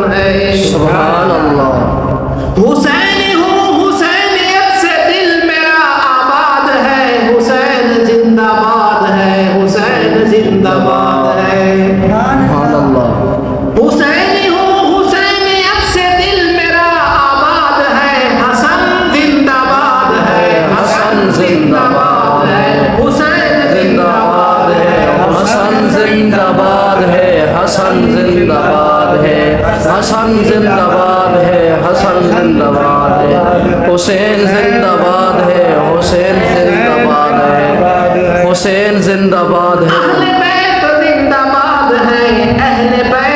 है। सुभान अल्लाह। हुसैनी हूँ, हुसैनियत से दिल मेरा आबाद है। हुसैन जिंदाबाद है, हुसैन जिंदाबाद है। सुभान अल्लाह। हुसैनी हूँ, हुसैनियत से दिल मेरा आबाद है। हसन जिंदाबाद है, हसन जिंदाबाद है। हुसैन जिंदाबाद है, हसन जिंदाबाद है, हसन जिंदाबाद है, हसन जिंदाबाद है, हसन जिंदाबाद है। हुसैन जिंदाबाद है, हुसैन जिंदाबाद है, हुसैन जिंदाबाद है। अहले बैत जिंदाबाद है, अहले बैत